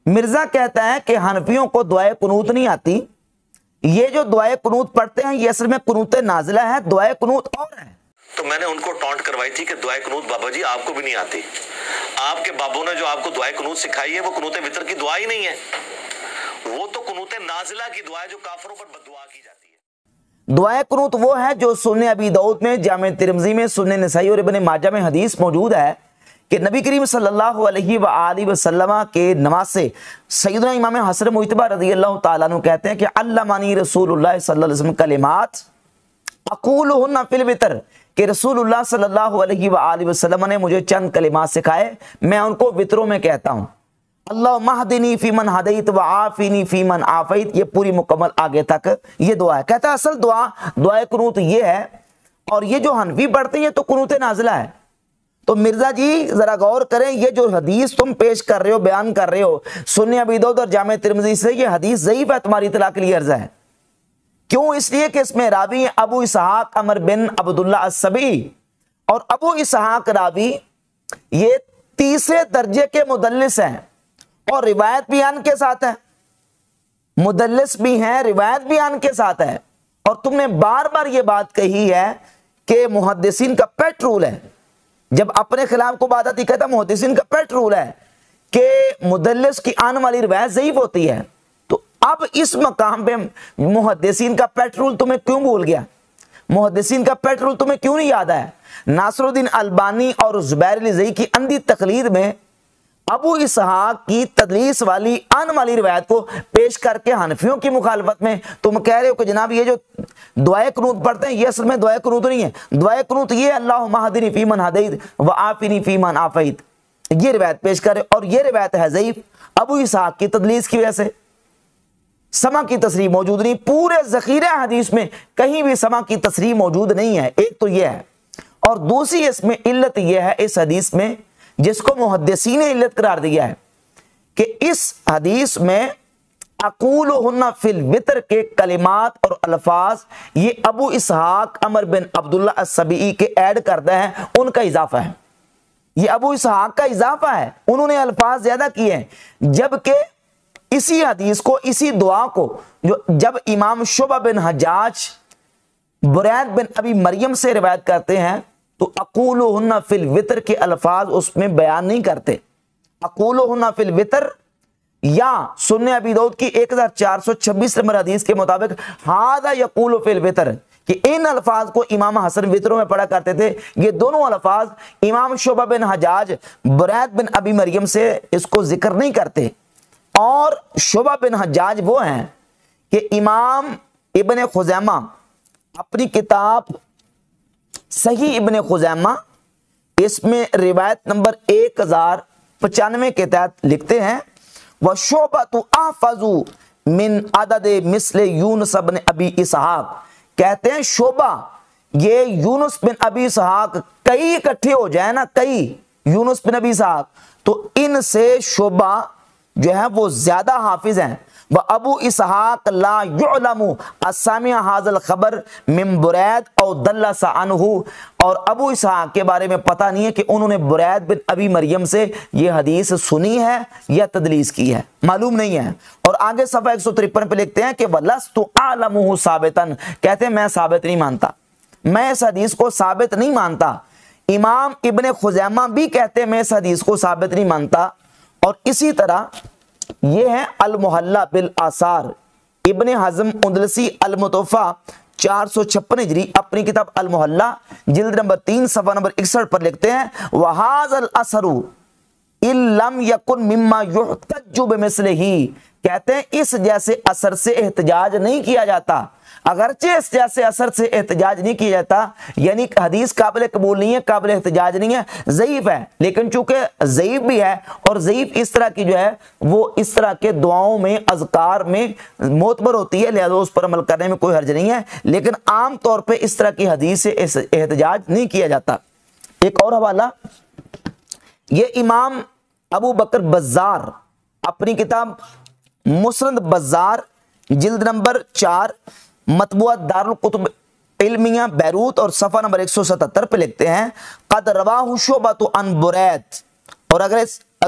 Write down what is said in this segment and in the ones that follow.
مرزا کہتا ہے کہ حنفیوں کو دعائے قنوت نہیں آتی، یہ جو دعائے قنوت پڑھتے ہیں یہ اصل میں قنوت نازلہ ہے، دعائے قنوت اور ہے۔ تو میں نے ان کو ٹونٹ کروائی تھی کہ دعائے قنوت بابا جی آپ کو بھی نہیں آتی، آپ کے بابوں نے جو آپ کو دعائے قنوت سکھائی ہے وہ قنوت وتر کی دعا ہی نہیں ہے، وہ تو قنوت نازلہ کی دعا ہے جو کافروں پر بد دعا کی جاتی ہے۔ دعائے قنوت وہ ہے جو سنن ابی داؤد میں، جامع ترمذی میں، سنن نسائی اور ابن ماجہ میں حدیث موجود ہے کہ نبی کریم صلی اللہ علیہ وآلہ وسلم کے نماز سے سیدنا امام حسن مجتبی رضی اللہ تعالیٰ عنہ کہتے ہیں کہ علمانی رسول اللہ صلی اللہ علیہ وسلم کلمات اقولہن فی الوتر، کہ رسول اللہ صلی اللہ علیہ وآلہ وسلم نے مجھے چند کلمات سکھائے، میں ان کو وتروں میں کہتا ہوں۔ اللہم اہدنی فی من ہدیت وعافنی فی من عافیت، یہ پوری مکمل آگے تک یہ دعا ہے۔ کہتا ہے اصل دعائے قنوت یہ ہے، اور یہ جو حنفی پڑھتے ہیں یہ تو قنوت نازلہ ہے۔ تو مرزا جی ذرا غور کریں، یہ جو حدیث تم پیش کر رہے ہو، بیان کر رہے ہو سنن ابی داؤد اور جامع ترمذی سے، یہ حدیث ضعیف ہے، تمہاری اطلاع کے لیے عرض ہے۔ کیوں؟ اس لیے کہ اس میں راوی ابو اسحاق عمر بن عبداللہ السبعی، اور ابو اسحاق راوی یہ تیسرے درجے کے مدلس ہیں، اور روایت بھی ان کے ساتھ ہے، مدلس بھی ہیں، روایت بھی ان کے ساتھ ہے۔ اور تم نے بار بار یہ بات کہی ہے کہ محدثین کا پیٹ رول ہے، جب اپنے خلاف کو بات آتی کہتا محدثین کا پیٹ رول ہے کہ مدلس کی آنے والی روایت ضعیف ہوتی ہے۔ تو اب اس مقام پہ محدثین کا پیٹ رول تمہیں کیوں بھول گیا؟ محدثین کا پیٹ رول تمہیں کیوں نہیں یاد ہے؟ ناصر الدین البانی اور زبیر الزئی کی اندھی تقلید میں ابو اسحاق کی تدلیس والی آن والی روایت کو پیش کر کے حنفیوں کی مخالفت میں تم کہہ رہے ہو کہ جناب یہ جو دعائے قنوت پڑھتے ہیں یہ اصل میں دعائے قنوت نہیں ہے، دعائے قنوت یہ اللہم اہدنی فی من ہدیت وعافنی فی من عافیت، یہ روایت پیش کر رہے، اور یہ روایت ہے ضعیف ابو اسحاق کی تدلیس کی وجہ سے۔ سما کی تصریح موجود نہیں، پورے ذخیرہ حدیث میں کہیں بھی سما کی تصریح موجود نہیں ہے، ایک تو یہ ہے، اور دوسری اس میں علت یہ ہے اس حدیث میں جس کو محدثین نے علت قرار دیا ہے کہ اس حدیث میں اقولہن فی الوتر کے کلمات اور الفاظ یہ ابو اسحاق عمر بن عبداللہ السبعی کے ایڈ کرتا ہے، ان کا اضافہ ہے، یہ ابو اسحاق کا اضافہ ہے، انہوں نے الفاظ زیادہ کیے ہیں۔ جبکہ اسی حدیث کو، اسی دعا کو جب امام شعبہ بن حجاج برید بن ابی مریم سے روایت کرتے ہیں تو اقولہن فی الوتر کے الفاظ اس میں بیان نہیں کرتے۔ اقولہن فی الوتر یا سنن ابی داؤد کی 1426 نمبر حدیث کے مطابق ھذا یقول فی الوتر، کہ ان الفاظ کو امام حسن وتروں میں پڑھا کرتے تھے۔ یہ دونوں الفاظ امام شعبہ بن حجاج برید بن ابی مریم سے اس کو ذکر نہیں کرتے، اور شعبہ بن حجاج وہ ہیں کہ امام ابن خزیمہ اپنی کتاب صحیح ابن خزیمہ اس میں روایت نمبر 1095 کے تحت لکھتے ہیں وَشُعْبَةُ أَحْفَظُ مِنْ عَدَدِ مِثْلِ یونس بن ابی اسحاق، کہتے ہیں شعبہ یہ یونس بن ابی اسحاق کئی اکٹھے ہو جائیں نا، کئی یونس بن ابی اسحاق، تو ان سے شعبہ جو ہے وہ زیادہ حافظ ہیں۔ وَأَبُو إِسْحَاقَ لَا يُعْلَمُ السَّامِعَ هَذَا الْخَبَرْ مِنْ بُرَيْد أَوْ دَلَّسَ عَنْهُ، اور ابو اسحاق کے بارے میں پتہ نہیں ہے کہ انہوں نے برید بن ابی مریم سے یہ حدیث سنی ہے یا تدلیس کی ہے، معلوم نہیں ہے۔ اور آگے صفحہ 153 پہ لکھتے ہیں کہ وَلَسْتُ أَعْلَمُهُ ثَابِتًا، کہتے ہیں میں ثابت نہیں مانتا، میں اس حدیث کو ثابت نہیں مانتا۔ امام ابن خزیمہ بھی کہتے ہیں میں اس حدیث کو ثابت نہیں مانتا۔ اور اسی طرح یہ ہے المحلہ بالآثار، ابن حزم اندلسی المتوفہ 456 ہجری اپنی کتاب المحلہ جلد نمبر 3 صفحہ نمبر 61 پر لکھتے ہیں وَهَذَا الْأَثَرُ إِن لَمْ يَكُنْ مِمَّا يُحْتَجُّ بِمِثْلِهِ، کہتے ہیں اس جیسے اثر سے احتجاج نہیں کیا جاتا، اگرچہ اس جیسے اثر سے احتجاج نہیں کیا جاتا، یعنی حدیث قابل قبول نہیں ہے، قابل احتجاج نہیں ہے، ضعیف ہے، لیکن چونکہ ضعیف بھی ہے اور ضعیف اس طرح کی جو ہے وہ اس طرح کے دعاؤں میں اذکار میں معتبر ہوتی ہے، لہذا اس پر عمل کرنے میں کوئی حرج نہیں ہے، لیکن عام طور پہ اس طرح کی حدیث سے احتجاج نہیں کیا جاتا۔ ایک اور حوالہ، یہ امام ابو بکر بزار اپنی کتاب مسند بزار جلد نمبر 4 مطبوعات دارالکتب علمیہ بیروت اور صفحہ نمبر 177 پہ لکھتے ہیں قد رواہ شعبۃ عن برید، اور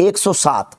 107।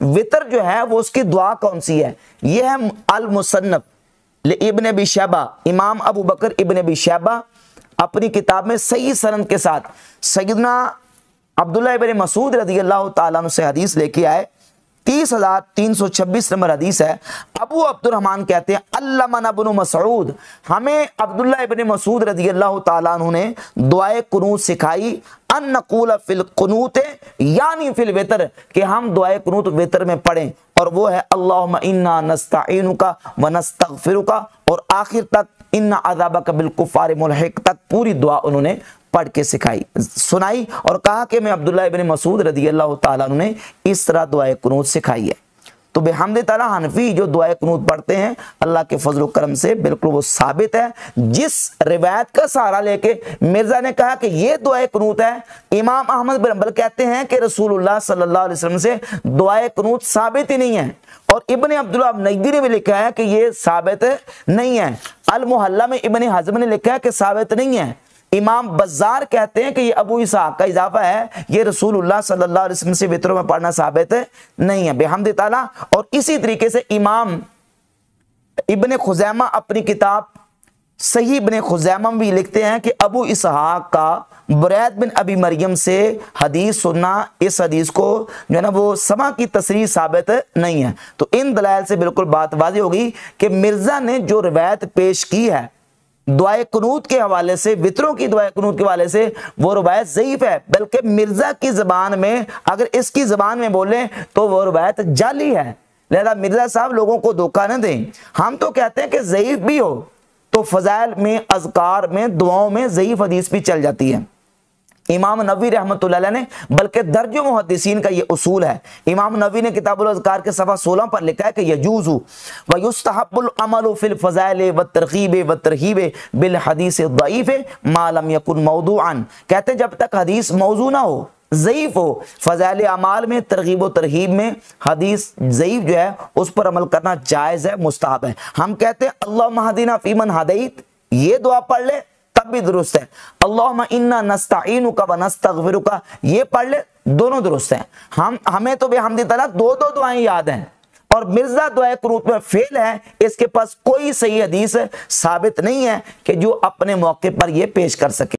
وطر جو ہے وہ اس کی دعا کون سی ہے؟ یہ ہے المصنف ابن ابی شیبہ، امام ابو بکر ابن ابی شیبہ اپنی کتاب میں صحیح سند کے ساتھ سیدنا عبداللہ ابن مسعود رضی اللہ تعالیٰ عنہ سے حدیث لے کے آئے، 30,326 نمبر حدیث ہے۔ ابو عبد الرحمن کہتے ہیں علمنا ابن مسعود، ہمیں عبداللہ ابن مسعود رضی اللہ تعالیٰ عنہ نے دعائے قنوت سکھائی، ان نقول فی القنوت یعنی فی الوتر، کہ ہم دعائے قنوت وتر میں پڑھیں، اور وہ ہے اللہم انا نستعینک ونستغفرک، اور آخر تک ان عذابک بالکفار ملحق تک پوری دعا انہوں نے پڑھ کے سنائی، اور کہا کہ میں عبداللہ ابن مسعود رضی اللہ تعالیٰ عنہ نے اس طرح دعائے قنوت سکھائی ہے۔ تو بحمد تعالیٰ حنفی جو دعائے قنوت پڑھتے ہیں اللہ کے فضل و کرم سے بالکل وہ ثابت ہے۔ جس روایت کا سہارا لے کے مرزا نے کہا کہ یہ دعائے قنوت ہے، امام احمد بن حنبل کہتے ہیں کہ رسول اللہ صلی اللہ علیہ وسلم سے دعائے قنوت ثابت ہی نہیں ہے، اور ابن عبداللہ نجدی نے بھی لکھا ہے کہ یہ ثابت نہیں ہے، المحلہ میں ابن حزم نے لکھا ہے کہ ثابت نہیں ہے، امام بزار کہتے ہیں کہ یہ ابو اسحاق کا اضافہ ہے، یہ رسول اللہ صلی اللہ علیہ وسلم سے وطروں میں پڑھنا ثابت نہیں ہے بحمد تعالیٰ۔ اور اسی طریقے سے امام ابن خزیمہ اپنی کتاب صحیح ابن خزیمہ بھی لکھتے ہیں کہ ابو اسحاق کا برید بن ابی مریم سے حدیث سننا، اس حدیث کو جو ہے نا وہ سما کی تصریح ثابت نہیں ہے۔ تو ان دلائل سے بالکل بات واضح ہوگی کہ مرزا نے جو روایت پیش کی ہے دعائے قنوت کے حوالے سے، وطروں کی دعائے قنوت کے حوالے سے، وہ روایت ضعیف ہے، بلکہ مرزا کی زبان میں اگر اس کی زبان میں بولیں تو وہ روایت جعلی ہے۔ لہذا مرزا صاحب لوگوں کو دھوکہ نہ دیں، ہم تو کہتے ہیں کہ ضعیف بھی ہو تو فضائل میں، اذکار میں، دعاؤں میں ضعیف حدیث بھی چل جاتی ہے۔ امام نووی رحمۃ اللہ علیہ نے بلکہ درجہ محدثین کا یہ اصول ہے، امام نووی نے کتاب الاذکار کے صفحہ 16 پر لکھا ہے کہ یجوز ویستحب العمل فی الفضائل والترغیب والترہیب بالحدیث الضعیف ما لم یکن موضوعا، کہتے ہیں جب تک حدیث موضوع نہ ہو، ضعیف ہو، فضائل اعمال میں، ترغیب و ترہیب میں حدیث ضعیف جو ہے اس پر عمل کرنا جائز ہے، مستحب ہے۔ ہم کہتے ہیں اللہم اہدنا فیمن ہدیت، یہ دعا پڑھ لے تب بھی درست ہے، اللہم انا نستعینک ونستغفرک یہ پڑھ لے، دونوں درست ہیں۔ ہمیں تو بحمد تعالیٰ دو دعائیں یاد ہیں، اور مرزا دعائے قنوت میں فیل ہے، اس کے پاس کوئی صحیح حدیث ثابت نہیں ہے کہ جو اپنے موقع پر یہ پیش کر سکے۔